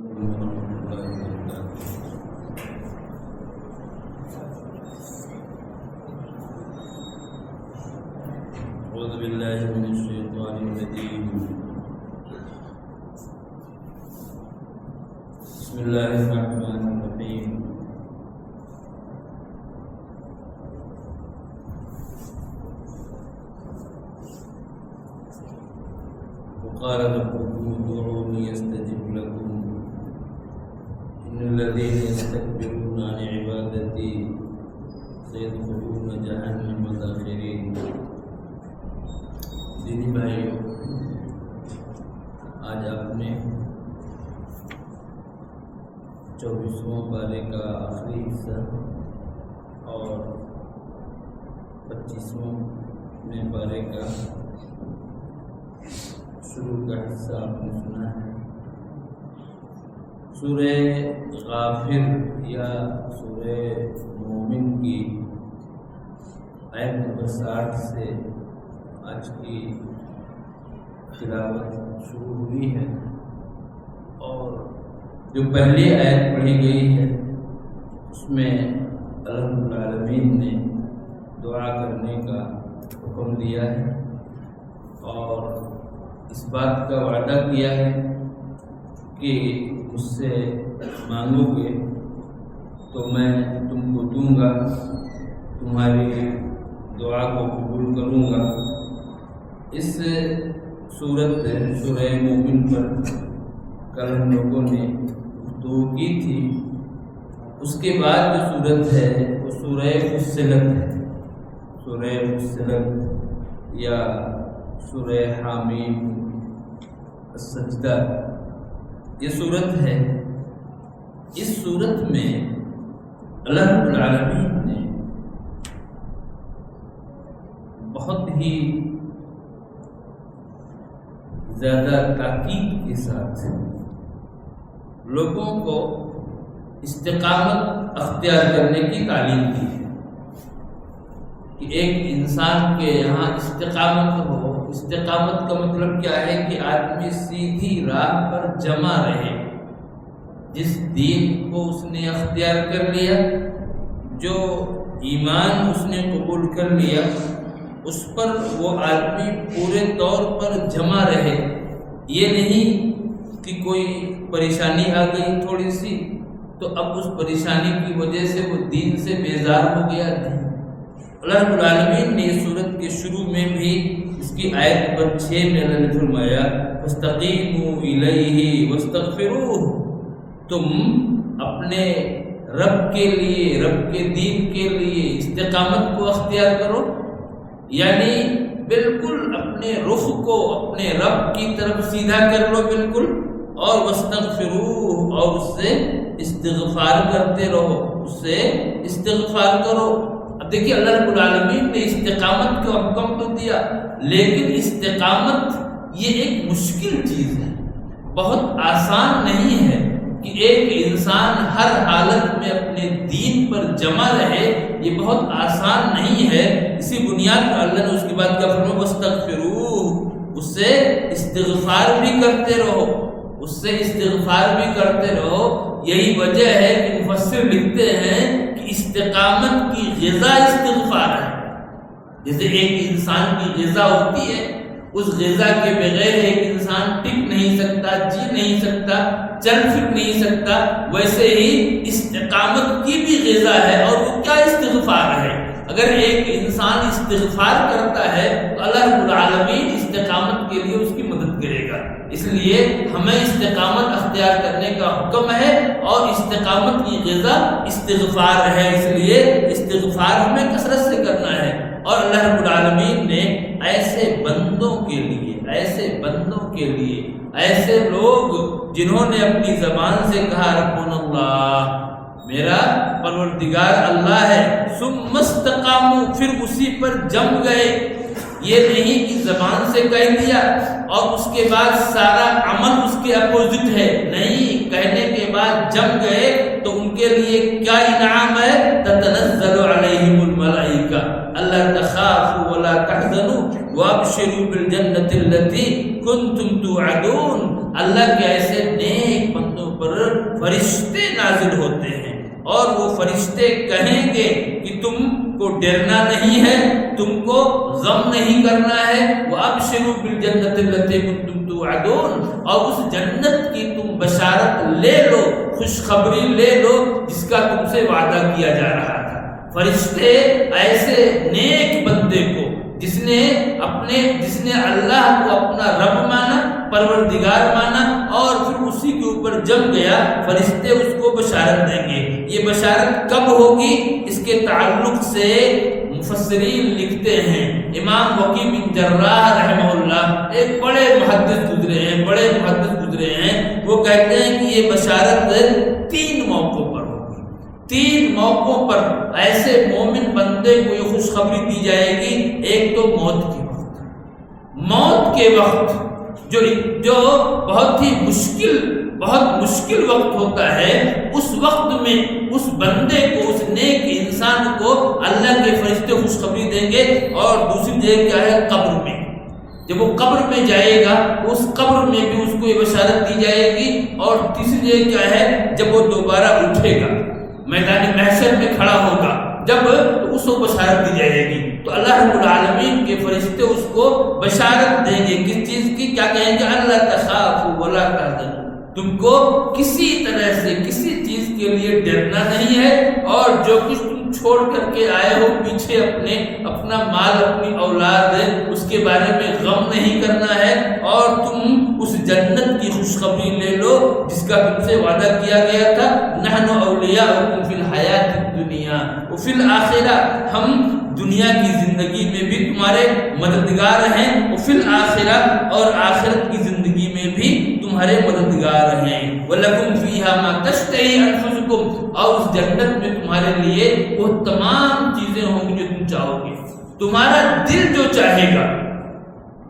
أعوذ بالله من الشيطان الرجيم. بسم الله الرحمن الرحيم. وقال ربكم ادعوني استجب لكم إن الذين يستكبرون عن عبادتي سيدخلون جهنم داخرين. دینی بھائیوں، آج آپ نے 24واں پارے کا آخری حصہ اور 25واں پارے کا شروع کا حصہ آپ نے سنا ہے. سورہ غافر یا سورہ مومن کی آیت نمبر 60 سے آج کی تلاوت شروع ہوئی ہے، اور جو پہلی آیت پڑھی گئی ہے اس میں اللہ رب العالمین نے دعا کرنے کا حکم دیا ہے اور اس بات کا وعدہ کیا ہے کہ مجھ سے مانگو گے تو میں تم کو دوں گا، تمہاری دعا کو قبول کروں گا. اس سورہ مومن پر کل ہم لوگوں نے گفتگو کی تھی. اس کے بعد جو سورت ہے وہ سورہ فصلت ہے. سورہ فصلت یا سورہ حامیم السجدہ یہ سورت ہے. اس سورت میں اللہ رب العالمین نے بہت ہی زیادہ تاکید کے ساتھ لوگوں کو استقامت اختیار کرنے کی تعلیم دی ہے کہ ایک انسان کے یہاں استقامت ہو. استقامت کا مطلب کیا ہے کہ آدمی سیدھی راہ پر جمع رہے. جس دین کو اس نے اختیار کر لیا، جو ایمان اس نے قبول کر لیا، اس پر وہ آدمی پورے طور پر جمع رہے. یہ نہیں کہ کوئی پریشانی آ گئی تھوڑی سی تو اب اس پریشانی کی وجہ سے وہ دین سے بیزار ہو گیا. اللہ رب العالمین نے اس سورت کے شروع میں بھی اس کی آیت نمبر 6 میں اللہ نے فرمایا فاستقیموا الیہ واستغفروہ، تم اپنے رب کے لیے، رب کے دین کے لیے استقامت کو اختیار کرو، یعنی بالکل اپنے رخ کو اپنے رب کی طرف سیدھا کر لو بالکل، اور واستغفروہ، اور اس سے استغفار کرتے رہو، اس سے استغفار کرو. اب دیکھیے اللہ رب العالمین نے استقامت کا حکم تو دیا، لیکن استقامت یہ ایک مشکل چیز ہے، بہت آسان نہیں ہے کہ ایک انسان ہر حالت میں اپنے دین پر جمع رہے. یہ بہت آسان نہیں ہے. اسی بنیاد پر اللہ نے اس کے بعد کیا فرمایا واستغفروہ، اس سے استغفار بھی کرتے رہو، اس سے استغفار بھی کرتے رہو. یہی وجہ ہے کہ مفسر لکھتے ہیں کہ استقامت کی غذا استغفار ہے. جیسے ایک انسان کی غذا ہوتی ہے، اس غذا کے بغیر ایک انسان ٹک نہیں سکتا، جی نہیں سکتا، چل پھر نہیں سکتا، ویسے ہی استقامت کی بھی غذا ہے، اور وہ کیا استغفار ہے. اگر ایک انسان استغفار کرتا ہے تو اللہ رب العالمین استقامت کے لیے اس کی مدد کرے گا. اس لیے ہمیں استقامت اختیار کرنے کا حکم ہے، اور استقامت کی غذا استغفار ہے. اس لیے استغفار ہمیں کثرت سے کرنا ہے. اور اللہ رب العالمین نے ایسے بندوں کے لیے، ایسے لوگ جنہوں نے اپنی زبان سے کہا ربنا اللہ، میرا پروردگار اللہ ہے، ثم استقاموا، پھر اسی پر جم گئے. یہ نہیں کہ زبان سے کہہ دیا اور اس کے بعد سارا عمل اس کے اپوزٹ ہے، نہیں، کہنے کے بعد جم گئے تو ان کے لیے کیا انعام ہے؟ تتنزل علیہم الملائکہ الا تخافوا ولا تحزنوا وابشروا بالجنة التي كنتم توعدون. اللہ کے ایسے نیک بندوں پر فرشتے نازل ہوتے ہیں اور وہ فرشتے کہیں گے کہ تم کو ڈرنا نہیں ہے، تم کو غم نہیں کرنا ہے، وَأَبْشِرُوا بِالْجَنَّةِ الَّتِي كُنتُمْ تُوعَدُونَ، اور اس جنت کی تم بشارت لے لو، خوشخبری لے لو جس کا تم سے وعدہ کیا جا رہا تھا۔ فرشتے ایسے نیک بندے کو جس نے اللہ کو اپنا رب مانا، پروردگار مانا اور پھر اسی کے اوپر جم گیا، فرشتے اس کو بشارت دیں گے۔ یہ بشارت کب ہوگی؟ اس کے تعلق سے مفسرین لکھتے ہیں، امام وکیع بن جراح رحمہ اللہ ایک بڑے محدث گزرے ہیں، وہ کہتے ہیں کہ یہ بشارت 3 موقعوں پر ہوگی۔ 3 موقعوں پر ایسے مومن بندے کو یہ خوشخبری دی جائے گی۔ ایک تو موت کے وقت جو بہت ہی مشکل وقت ہوتا ہے، اس وقت میں اس بندے کو، اس نیک انسان کو اللہ کے فرشتے خوشخبری دیں گے۔ اور دوسری جگہ کیا ہے؟ قبر میں، جب وہ قبر میں جائے گا اس قبر میں بھی اس کو یہ بشارت دی جائے گی۔ اور تیسری جگہ کیا ہے؟ جب وہ دوبارہ اٹھے گا، میدان محشر میں کھڑا ہوگا، جب اس کو بشارت دی جائے گی تو اللہ رب العالمین کے فرشتے اس کو بشارت دیں گے۔ کس چیز کی؟ کیا کہیں گے؟ اللہ تخافوا ولا تحزنوا، تم کو کسی طرح سے کسی چیز کے لیے ڈرنا نہیں ہے، اور جو کچھ تم چھوڑ کر کے آئے ہو پیچھے، اپنا مال، اپنی اولاد ہے، اس کے بارے میں غم نہیں کرنا ہے، اور تم اس جنت کی خوشخبری لے لو جس کا تم سے وعدہ کیا گیا تھا۔ نحن اولیاؤکم فی الحیات الدنیا وفی الآخرہ، ہم دنیا کی زندگی میں بھی تمہارے مددگار ہیں، وفی الآخرہ، اور آخرت کی زندگی میں بھی تمہارے مددگار ہیں۔ وَلَكُمْ فِيهَا مَا تَشْتَهِي أَنفُسُكُمْ، اور اس جنت میں تمہارے لیے وہ تمام چیزیں ہوں گی جو تم چاہو گے، تمہارا دل جو چاہے گا۔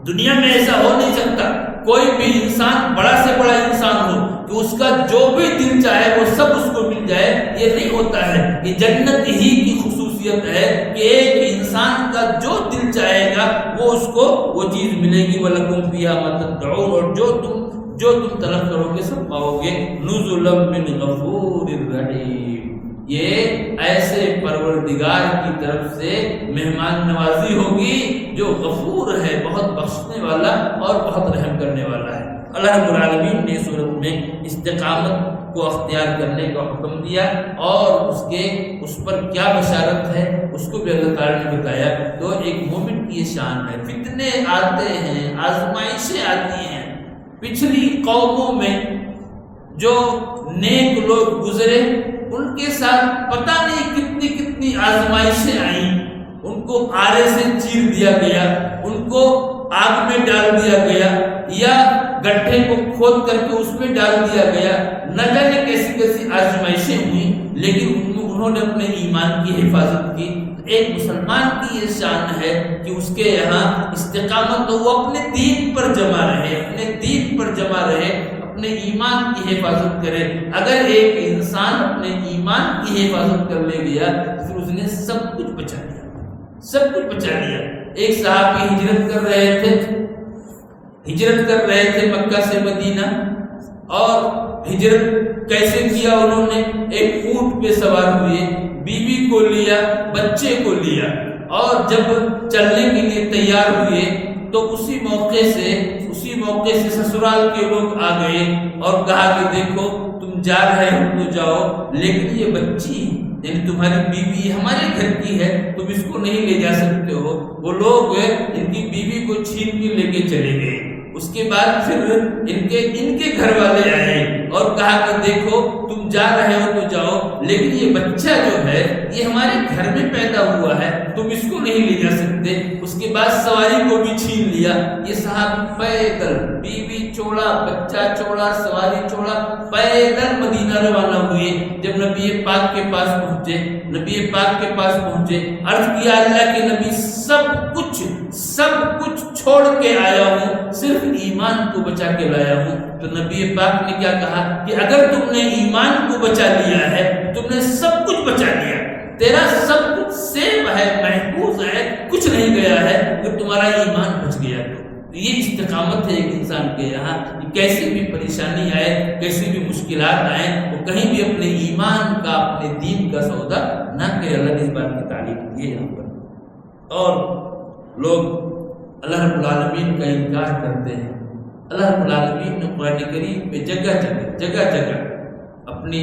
دنیا میں ایسا ہو نہیں سکتا کوئی بھی انسان، بڑا سے بڑا انسان ہو، کہ اس کا جو بھی دل چاہے وہ سب اس کو مل جائے، یہ نہیں ہوتا ہے۔ یہ جنت ہی کی خصوصیت ہے کہ ایک انسان کا جو دل چاہے گا وہ اس کو وہ چیز ملے گی۔ وَلَكُمْ فِيهَا مَا تَدَّعُونَ، اور جو تم طلب کرو گے سب پاؤ گے۔ نُزُلًا مِّنْ غَفُورٍ رَحِيمٍ، یہ ایسے پروردگار کی طرف سے مہمان نوازی ہوگی جو غفور ہے، بہت بخشنے والا اور بہت رحم کرنے والا ہے۔ اللہ رب العالمین نے صورت میں استقامت کو اختیار کرنے کا حکم دیا، اور اس پر کیا بشارت ہے اس کو بھی اللہ تعالیٰ نے بتایا۔ تو ایک مومن کی یہ شان ہے، فتنے آتے ہیں، آزمائشیں آتی ہیں۔ پچھلی قوموں میں جو نیک لوگ گزرے ان کے ساتھ پتہ نہیں کتنی آزمائشیں آئیں، ان کو آرے سے چیر دیا گیا، ان کو آگ میں ڈال دیا گیا، یا گڈھے کو کھود کر کے اس میں ڈال دیا گیا، نہ جانے کیسی آزمائشیں ہوئیں، لیکن انہوں نے اپنے ایمان کی حفاظت کی۔ ایک مسلمان کی یہ شان ہے کہ اس کے یہاں استقامت، وہ اپنے دین پر جمع رہے، اپنے ایمان کی حفاظت کرے۔ اگر ایک انسان اپنے ایمان کی حفاظت کر لے گیا تو پھر اس نے سب کچھ بچا لیا۔ ایک صحابی ہجرت کر رہے تھے مکہ سے مدینہ، اور ہجرت کیسے کیا؟ انہوں نے ایک اونٹ پہ سوار ہوئے، بیوی کو لیا، بچے کو لیا، اور جب چلنے کے لیے تیار ہوئے تو اسی موقع سے سسرال کے لوگ آ گئے اور کہا کہ دیکھو تم جا رہے ہو تو جاؤ، لیکن یہ بچی یعنی تمہاری بیوی ہمارے گھر کی ہے، تم اس کو نہیں لے جا سکتے ہو۔ وہ لوگ ان کی بیوی کو چھین کے لے کے چلے گئے۔ اس کے بعد پھر ان کے گھر والے آئے اور کہا کہ دیکھو تم جا رہے ہو تو جاؤ، لیکن یہ بچہ جو ہے یہ ہمارے گھر میں پیدا ہوا ہے، تم اس کو نہیں لے جا سکتے۔ اس کے بعد سواری کو بھی چھین لیا۔ یہ صحابی پیدل، بیوی چھوڑا، بچہ چھوڑا، سواری چھوڑا، پیدل مدینہ روانہ ہوئے۔ جب نبی پاک کے پاس پہنچے عرض کیا اللہ کے نبی سب کچھ چھوڑ کے آیا ہوں، صرف ایمان کو بچا کے لایا ہوں۔ تو نبی پاک نے کیا کہا کہ اگر تم نے ایمان کو بچا لیا ہے تم نے سب کچھ بچا لیا، تیرا سب کچھ سیف ہے، محفوظ ہے، کچھ نہیں گیا ہے، اگر تمہارا ایمان بچ گیا تو تو یہ استقامت ہے ایک انسان کے یہاں کہ کیسی بھی پریشانی آئے، کیسی بھی مشکلات آئیں، وہ کہیں بھی اپنے ایمان کا، اپنے دین کا سودا نہ کرے۔ اللہ نے اس بات کی تعلیم دی ہے یہاں پر۔ اور لوگ اللہ رب العالمین کا انکار کرتے ہیں۔ اللہ رب العالمین نے قرآن کریم میں جگہ جگہ اپنی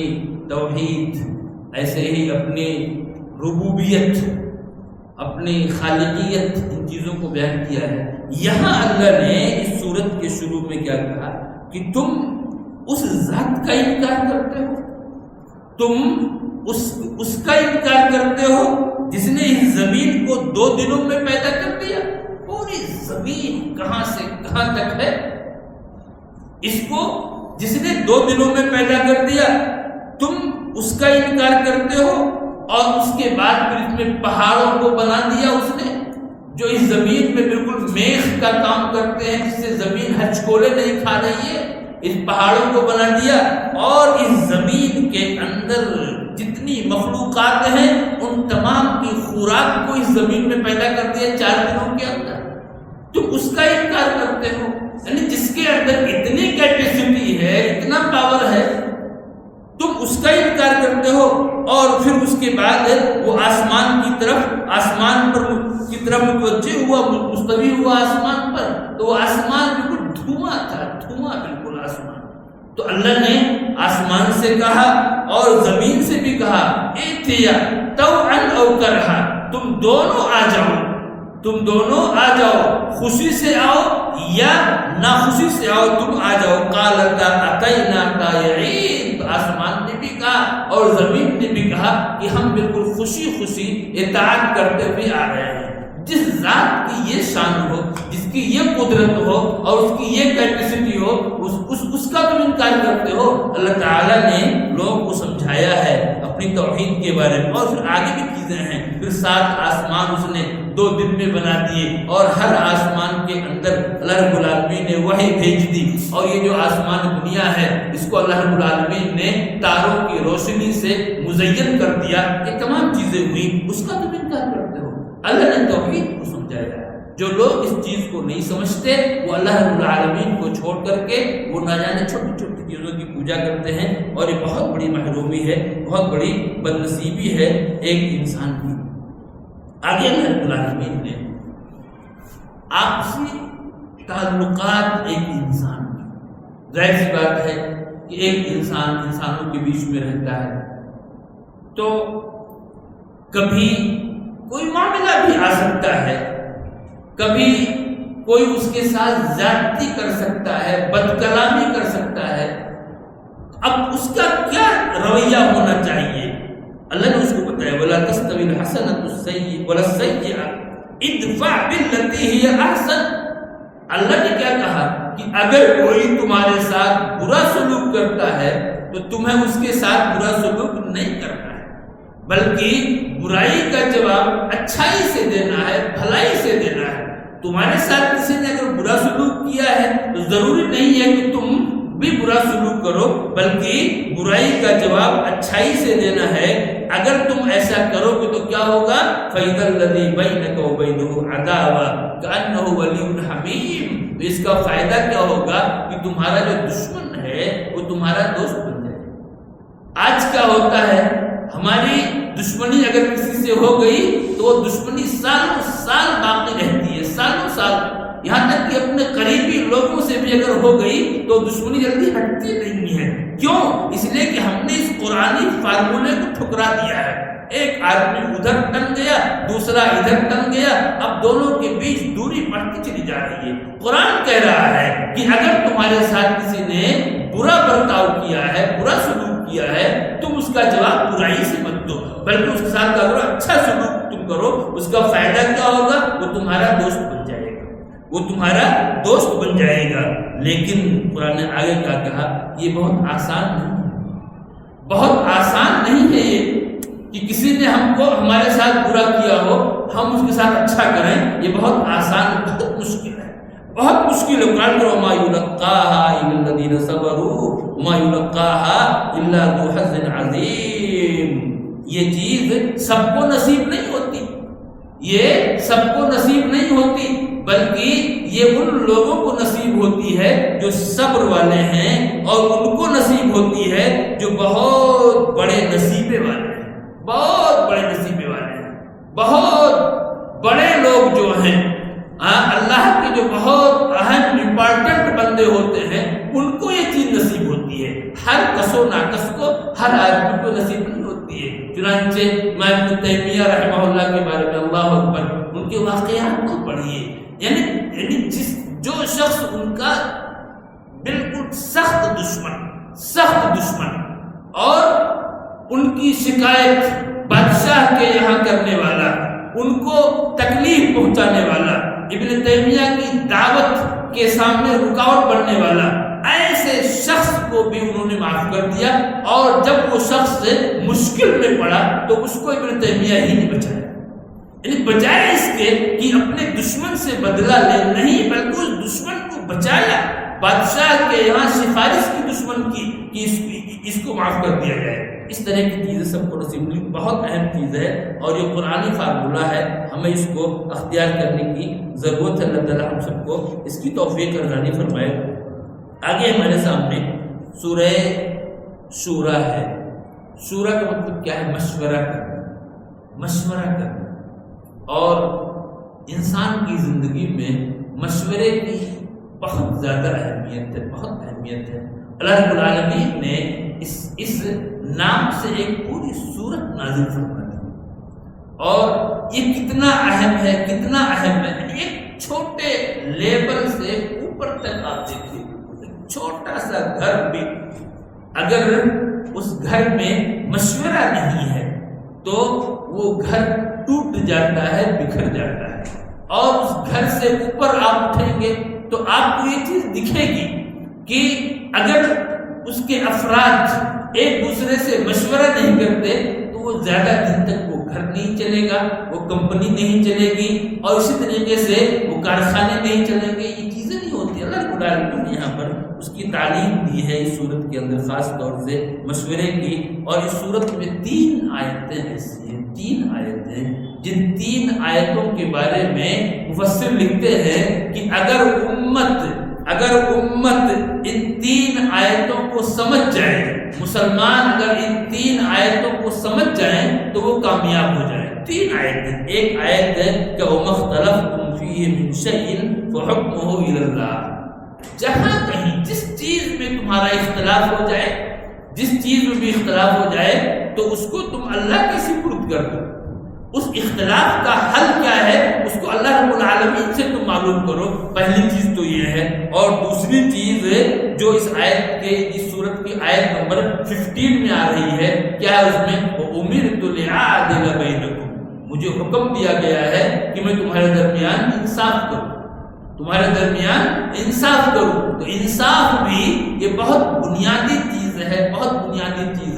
توحید، ایسے ہی اپنی ربوبیت، اپنی خالقیت، ان چیزوں کو بیان کیا ہے۔ یہاں اللہ نے اس سورت کے شروع میں کیا کہا کہ تم اس ذات کا انکار کرتے ہو، تم اس کا انکار کرتے ہو جس نے اس زمین کو 2 دنوں میں پیدا کر دیا۔ پوری زمین کہاں سے کہاں تک ہے، اس کو جس نے 2 دنوں میں پیدا کر دیا، تم اس کا انکار کرتے ہو، اور اس کے بعد پھر اس میں پہاڑوں کو بنا دیا اس نے، جو اس زمین میں بالکل میخ کا کام کرتے ہیں، جس سے زمین ہچکولے نہیں کھا رہی ہے، اس پہاڑوں کو بنا دیا، اور اس زمین کے اندر جتنی مخلوقات ہیں ان تمام کی خوراک کو اس زمین میں پیدا کر دیا 4 دنوں کے اندر۔ تم اس کا انکار کرتے ہو، یعنی جس کے اندر اتنی کیپیسٹی ہے، اتنا پاور ہے، تم اس کا انکار کرتے ہو، اور پھر اس کے بعد وہ آسمان کی طرف متوجہ ہوا، مستوی ہوا آسمان پر، تو وہ آسمان بالکل دھواں تھا، دھواں بالکل آسمان۔ تو اللہ نے آسمان سے کہا اور زمین سے بھی کہا، ایتیا طوعا او کرہا، تم دونوں آ جاؤ، تم دونوں آ جاؤ، خوشی سے آؤ یا ناخوشی سے آؤ، تم آ جاؤ۔ قالتا اتینا طائعین، تو آسمان نے بھی کہا اور زمین نے بھی کہا کہ ہم بالکل خوشی خوشی اطاعت کرتے ہوئے آ رہے ہیں۔ جس ذات کی یہ شان ہو، جس کی یہ قدرت ہو اور اس کی یہ کیپیسٹی ہو، اس کا تم انکار کرتے ہو۔ اللہ تعالیٰ نے لوگوں کو سمجھایا ہے اپنی توحید کے بارے میں، اور پھر آگے بھی چیزیں ہیں۔ پھر 7 آسمان اس نے 2 دن میں بنا دیے، اور ہر آسمان کے اندر اللہ رب العالمین نے وحی بھیج دی، اور یہ جو آسمان دنیا ہے اس کو اللہ رب العالمین نے تاروں کی روشنی سے مزین کر دیا۔ یہ تمام چیزیں ہوئی، اس کا تم انکار کرتے ہو۔ اللہ نے توحید کو سمجھایا ہے۔ جو لوگ اس چیز کو نہیں سمجھتے وہ اللہ رب العالمین کو چھوڑ کر کے وہ نہ جانے چھوٹی چھوٹی چیزوں کی پوجا کرتے ہیں، اور یہ بہت بڑی محرومی ہے، بہت بڑی بدنصیبی ہے ایک انسان کی۔ آگے اللہ رب العالمین نے آپسی تعلقات ایک انسان کی، ظاہر سی بات ہے کہ ایک انسان انسانوں کے بیچ میں رہتا ہے، تو کبھی کوئی معاملہ بھی آ سکتا ہے، کبھی کوئی اس کے ساتھ زیادتی کر سکتا ہے، بد کلامی کر سکتا ہے۔ اب اس کا کیا رویہ ہونا چاہیے؟ اللہ نے اس کو بتایا، وَلَا تَسْتَوِي الْحَسَنَةُ السَّيِّئَةُ وَلَا السَّيِّئَةُ اِدْفَعْ بِالَّتِي هِيَ أَحْسَنُ۔ اللہ نے کیا کہا کہ اگر کوئی تمہارے ساتھ برا سلوک کرتا ہے تو تمہیں اس کے ساتھ برا سلوک نہیں کرنا ہے، بلکہ برائی کا جواب اچھائی سے دینا ہے، بھلائی سے دینا ہے۔ تمہارے ساتھ کسی نے اگر برا سلوک کیا ہے تو ضروری نہیں ہے کہ تم بھی برا سلوک کرو، بلکہ برائی کا جواب اچھائی سے دینا ہے۔ اگر تم ایسا کرو گے تو کیا ہوگا؟ فَإِذَا الَّذِي بَيْنَكَ وَبَيْنَهُ عَدَاوَةٌ كَأَنَّهُ وَلِيٌّ حَمِيمٌ، تو اس کا فائدہ کیا ہوگا کہ تمہارا جو دشمن ہے وہ تمہارا دوست بن جائے۔ آج کیا ہوتا ہے، ہماری دشمنی اگر کسی سے ہو گئی تو وہ دشمنی سالوں سال باقی رہتی ہے، سالوں سال، یہاں تک کہ اپنے قریبی لوگوں سے بھی اگر ہو گئی تو دشمنی جلدی ہٹتی نہیں ہے۔ کیوں؟ اس لیے کہ ہم نے اس قرآنی فارمولے کو ٹھکرا دیا ہے۔ ایک آدمی ادھر ٹن گیا، دوسرا ادھر ٹن گیا، اب دونوں کے بیچ دوری بڑھتی چلی جا رہی ہے۔ قرآن کہہ رہا ہے کہ اگر تمہارے ساتھ کسی نے برا برتاؤ کیا ہے، برا سلوک کیا ہے، تم اس کا جواب برائی سے مت دو، بلکہ اس کے ساتھ اگر اچھا سلوک تم کرو، اس کا فائدہ کیا ہوگا؟ وہ تمہارا دوست بن جائے گا، وہ تمہارا دوست بن جائے گا۔ لیکن قرآن نے آگے کیا کہا؟ یہ بہت آسان نہیں ہے، بہت آسان نہیں ہے یہ کہ کسی نے ہم کو ہمارے ساتھ برا کیا ہو ہم اس کے ساتھ اچھا کریں، یہ بہت آسان، بہت مشکل ہے، بہت مشکل ہے۔ قرآن کرو وَمَا يُلَقَّاهَا إِلَّا الَّذِينَ صَبَرُوا وَمَا يُلَقَّاهَا إِلَّا ذُو حَظٍّ عَظِيمٍ۔ یہ چیز سب کو نصیب نہیں ہوتی، یہ سب کو نصیب نہیں ہوتی، بلکہ یہ ان لوگوں کو نصیب ہوتی ہے جو صبر والے ہیں، اور ان کو نصیب ہوتی ہے جو بہت بڑے نصیبے والے ہیں، بہت بڑے نصیبے والے ہیں، بہت بڑے لوگ جو ہیں، اللہ کے جو بہت اہم امپارٹنٹ بندے ہوتے ہیں ان کو یہ چیز نصیب ہوتی ہے۔ ہر کس و ناکس کو، ہر آدمی کو نصیب نہیں ہوتی ہے۔ چنانچہ امام ابن تیمیہ رحمہ اللہ کے بارے میں، اللہ اکبر، ان کے واقعات کو پڑھیے، یعنی جو شخص ان کا بالکل سخت دشمن اور ان کی شکایت بادشاہ کے یہاں کرنے والا، ان کو تکلیف پہنچانے والا، ابن تیمیہ کی دعوت کے سامنے رکاوٹ بننے والا، ایسے شخص کو بھی انہوں نے معاف کر دیا، اور جب وہ شخص مشکل میں پڑا تو اس کو ابن تیمیہ ہی نے بچایا۔ یعنی بجائے اس کے کہ اپنے دشمن سے بدلہ لے، نہیں، بلکہ اس دشمن کو بچایا، بادشاہ کے یہاں سفارش کی دشمن کی کہ اس کو معاف کر دیا جائے۔ اس طرح کی چیزیں سب کو نصیب ہوئی، بہت اہم چیز ہے، اور یہ قرآنی فارمولہ ہے، ہمیں اس کو اختیار کرنے کی ضرورت ہے۔ اللہ تعالیٰ ہم سب کو اس کی توفیق ارزانی فرمائے۔ آگے ہمارے سامنے سورہ شورا ہے۔ شورا کا مطلب کیا ہے؟ مشورہ کرنا، اور انسان کی زندگی میں مشورے کی بہت زیادہ اہمیت ہے۔ اللہ رب العالمین نے اس نام سے ایک پوری سورت نازل فرما دی، اور یہ کتنا اہم ہے، ایک چھوٹے لیبل سے اوپر تک آپ دیکھیے، چھوٹا سا گھر بھی اگر اس گھر میں مشورہ نہیں ہے تو وہ گھر ٹوٹ جاتا ہے، بکھر جاتا ہے، اور اس گھر سے اوپر آپ اٹھیں گے تو آپ کو یہ چیز دکھے گی کہ اگر اس کے افراد ایک دوسرے سے مشورہ نہیں کرتے تو وہ زیادہ دن تک وہ گھر نہیں چلے گا، وہ کمپنی نہیں چلے گی، اور اسی طریقے سے وہ کارخانے نہیں چلیں گے۔ یہ چیزیں نہیں ہوتی۔ اللہ رب العالمین نے یہاں پر اس کی تعلیم دی ہے اس صورت کے اندر، خاص طور سے مشورے کی، اور اس صورت میں 3 آیتیں ایسی ہیں، 3 آیتیں، جن 3 آیتوں کے بارے میں مفسر لکھتے ہیں کہ اگر امت ان 3 آیتوں کو سمجھ جائے، مسلمان اگر ان 3 آیتوں کو سمجھ جائیں تو وہ کامیاب ہو جائیں۔ 3 آیتیں، ایک آیت ہے کہ وَمَا اخْتَلَفْتُمْ فِيهِ مِنْ شَيْءٍ فَحُكْمُهُ إِلَى اللَّهِ، جہاں کہیں جس چیز میں تمہارا اختلاف ہو جائے، جس چیز میں بھی اختلاف ہو جائے تو اس کو تم اللہ کے سپرد کر دو۔ اس اختلاف کا حل کیا ہے اس کو اللہ رب العالمین سے تم معلوم کرو، پہلی چیز تو یہ ہے۔ اور دوسری چیز جو اس آیت کے، اس صورت کی آیت نمبر 15 میں آ رہی ہے، کیا ہے اس میں؟ وَأُمِرْتُ لِأَعْدِلَ بَيْنَكُمْ، مجھے حکم دیا گیا ہے کہ میں تمہارے درمیان انصاف کروں، تو انصاف بھی یہ بہت بنیادی چیز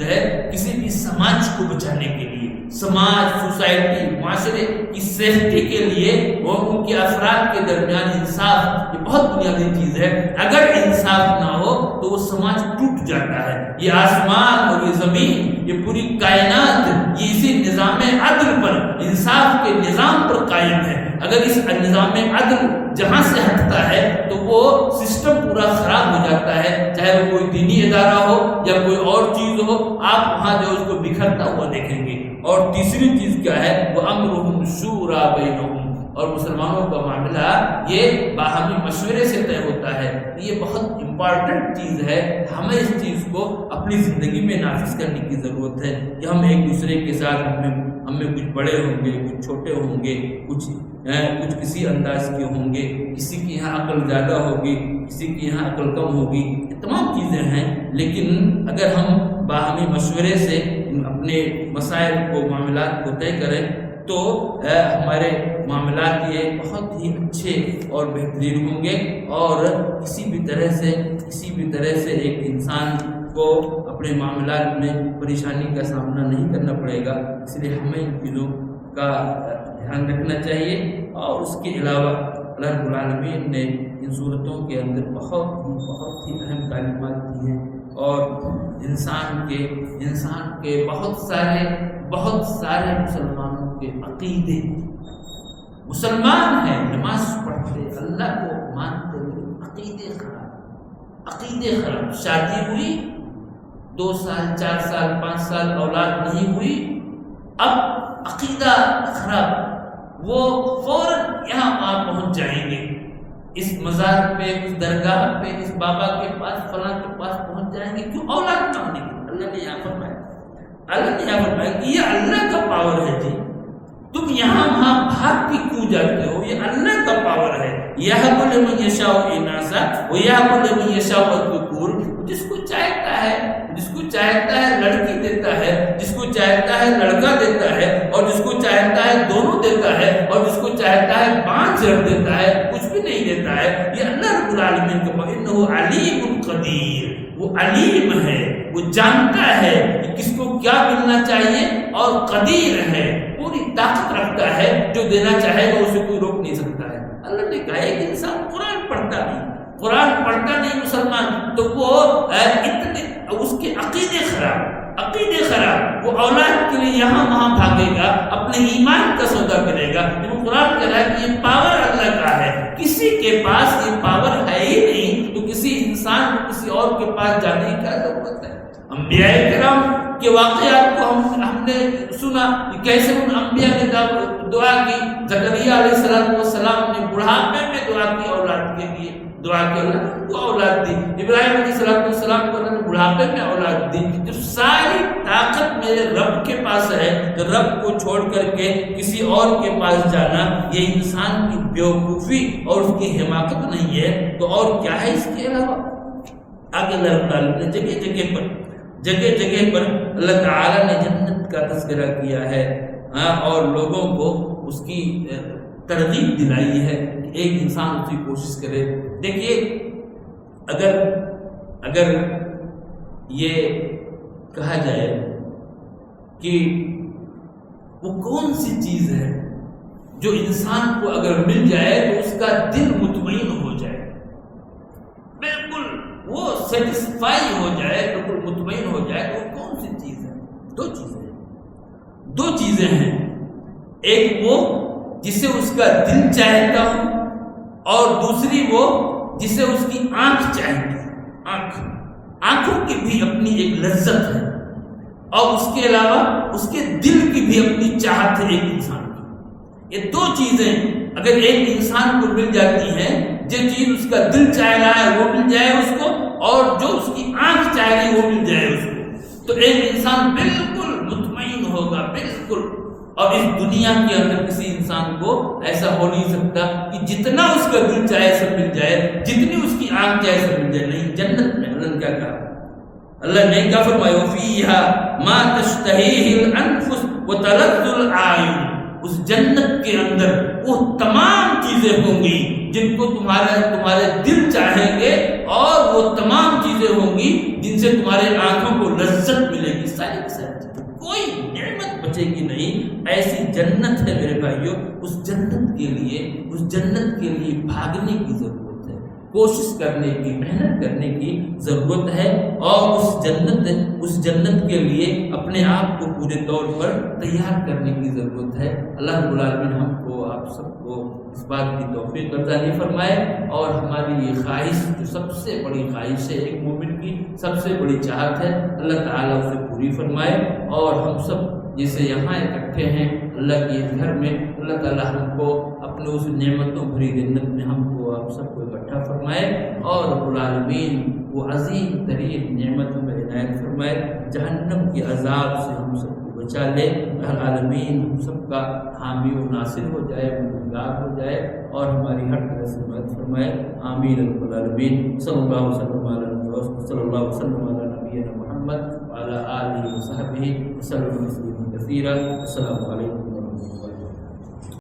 ہے کسی بھی سماج کو بچانے کے لیے، سماج، سوسائٹی، معاشرے کی سیفٹی کے لیے، وہ ان کے افراد کے درمیان انصاف یہ بہت بنیادی چیز ہے۔ اگر انصاف نہ ہو تو وہ سماج ٹوٹ جاتا ہے۔ یہ آسمان اور یہ زمین، یہ پوری کائنات، یہ اسی نظام عدل پر، انصاف کے نظام پر قائم ہے۔ اگر اس نظام عدل جہاں سے ہٹتا ہے تو وہ سسٹم پورا خراب ہو جاتا ہے، چاہے وہ کوئی دینی ادارہ ہو یا کوئی اور چیز ہو، آپ وہاں جو اس کو بکھرتا ہوا دیکھیں گے۔ اور تیسری چیز کیا ہے؟ وہ امرهم شورا بینہم، اور مسلمانوں کا معاملہ یہ باہمی مشورے سے طے ہوتا ہے۔ یہ بہت امپارٹنٹ چیز ہے، ہمیں اس چیز کو اپنی زندگی میں نافذ کرنے کی ضرورت ہے کہ ہم ایک دوسرے کے ساتھ، ہم میں کچھ بڑے ہوں گے، کچھ چھوٹے ہوں گے، کچھ کسی انداز کے ہوں گے، کسی کی یہاں عقل زیادہ ہوگی، کسی کی یہاں عقل کم ہوگی، یہ تمام چیزیں ہیں، لیکن اگر ہم باہمی مشورے سے اپنے مسائل کو، معاملات کو طے کریں تو ہمارے معاملات یہ بہت ہی اچھے اور بہترین ہوں گے، اور کسی بھی طرح سے ایک انسان کو اپنے معاملات میں پریشانی کا سامنا نہیں کرنا پڑے گا۔ اس لیے ہمیں ان چیزوں کا دھیان رکھنا چاہیے۔ اور اس کے علاوہ اللہ رب العالمین نے ان صورتوں کے اندر بہت ہی اہم تعلیمات دی ہیں، اور انسان کے بہت سارے مسلمانوں کے عقیدے، مسلمان ہیں، نماز پڑھتے اللہ کو مانتے لیکن عقیدے خراب. شادی ہوئی 2 سال 4 سال 5 سال اولاد نہیں ہوئی، اب عقیدہ خراب. وہ فوراً یہاں وہاں پہنچ جائیں گے، اس مزار پہ، اس درگاہ پہ، اس بابا کے پاس، فلاں کے پاس پہنچ جائیں گے. کیوں؟ اولاد کہاں نکلی؟ اللہ نے یہاں فرمایا کہ یہ اللہ کا پاور ہے جی، تم یہاں وہاں بھاگ کے کیوں جاتے ہو؟ یہ اللہ کا پاور ہے. یہب لمن یشاء اناسا ویہب لمن یشاء الذکور. جس کو چاہتا ہے لڑکی دیتا ہے، جس کو چاہتا ہے لڑکا دیتا ہے، اور جس کو چاہتا ہے دونوں دیتا ہے، اور جس کو چاہتا ہے 5 رکھ دیتا ہے، کچھ بھی نہیں دیتا ہے. یہ اللہ رب العالمین کا انہ علیم قدیر. وہ علیم ہے، وہ جانتا ہے کہ کس کو کیا ملنا چاہیے، اور قدیر ہے، پوری طاقت رکھتا ہے. جو دینا چاہے گا اسے کوئی روک نہیں سکتا ہے. اللہ نے کہا ہے کہ انسان قرآن پڑھتا نہیں مسلمان، تو وہ اتنے اس کے عقیدے خراب، وہ اولاد کے لیے یہاں وہاں بھاگے گا، اپنے ایمان کا سودا کرے گا. جب قرآن کہہ رہا ہے کہ یہ پاور اللہ کا ہے، کسی کے پاس یہ پاور ہے ہی نہیں، تو کسی انسان کو کسی اور کے پاس جانے کی کیا ضرورت ہے؟ انبیاء کرام کے واقعات کو ہم نے سنا کہ کیسے ان انبیاء نے دعا کی. زکریا علیہ السلام نے بڑھاپے میں دعا کی اولاد کے لیے، دعا کی اللہ نے کو اولاد دی. ابراہیم علیہ السلام کو اللہ نے بڑھاپے میں اولاد دی. جب ساری طاقت میرے رب کے پاس ہے تو رب کو چھوڑ کر کے کسی اور کے پاس جانا یہ انسان کی بیوقوفی اور اس کی حماقت نہیں ہے تو اور کیا ہے اس کے علاوہ؟ آگے اللہ رب العالمین نے جگہ پر اللہ تعالیٰ نے جنت کا تذکرہ کیا ہے، اور لوگوں کو اس کی ترغیب دلائی ہے کہ ایک انسان اس کی کوشش کرے. دیکھیے اگر یہ کہا جائے کہ وہ کون سی چیز ہے جو انسان کو اگر مل جائے تو اس کا دل مطمئن ہو جائے، بالکل وہ سیٹسفائی ہو جائے، بالکل مطمئن ہو جائے، تو وہ کون سی چیز ہے؟ دو چیزیں ہیں. ایک وہ جسے اس کا دل چاہتا ہو، اور دوسری وہ جسے اس کی آنکھ چاہتی ہے. آنکھوں کی بھی اپنی ایک لذت ہے، اور اس کے علاوہ اس کے دل کی بھی اپنی چاہت ہے ایک انسان کی. یہ 2 چیزیں اگر ایک انسان کو مل جاتی ہیں، جو چیز اس کا دل چاہ رہا ہے وہ مل جائے اس کو، اور جو اس کی آنکھ چاہ رہی ہے وہ مل جائے اس کو، تو ایک انسان بالکل مطمئن ہوگا، بالکل. اور اس دنیا کے اندر کسی انسان کو ایسا ہو نہیں سکتا کہ جتنا اس کا دل چاہے سب مل جائے، جتنی اس کی آنکھ چاہے سب مل جائے. نہیں، جنت میں اللہ نے کیا کہا؟ اللہ نے کیا فرمایا؟ فیہا ما تشتہیہ الانفس وتلذ العیون. اس جنت کے اندر وہ تمام چیزیں ہوں گی جن کو تمہارے دل چاہیں گے، اور وہ تمام چیزیں ہوں گی جن سے تمہارے آنکھوں کو لذت ملے گی. ساری کوئی نعمت بچے گی نہیں. ایسی جنت ہے میرے بھائیوں. اس جنت کے لیے بھاگنے کی ضرورت ہے، کوشش کرنے کی، محنت کرنے کی ضرورت ہے، اور اس جنت کے لیے اپنے آپ کو پورے طور پر تیار کرنے کی ضرورت ہے. اللہ رب العالمین ہم کو، آپ سب کو اس بات کی توفیق عطا فرمائے، اور ہماری یہ خواہش جو سب سے بڑی خواہش ہے ایک مومن کی، سب سے بڑی چاہت ہے، اللہ تعالیٰ اسے پوری فرمائے. اور ہم سب جیسے یہاں اکٹھے ہیں اللہ کے گھر میں، اللہ تعالیٰ ہم کو اپنے اس نعمتوں بھری جنت میں ہم کو، آپ سب کو اکٹھا فرمائے، اور رب العالمین وہ عظیم ترین نعمتوں میں عنایت فرمائے. جہنم کے عذاب سے ہم سب کو بچا لے. العالمین ہم سب کا حامی و ناصر ہو جائے، مددگار ہو جائے، اور ہماری ہر طرح سے مدد فرمائے. آمین رب العالمین. صلی اللہ وسلم علی نبینا محمد وعلی آلہ وصحبہ وسلم تسلیما کثیرا. السلام علیکم.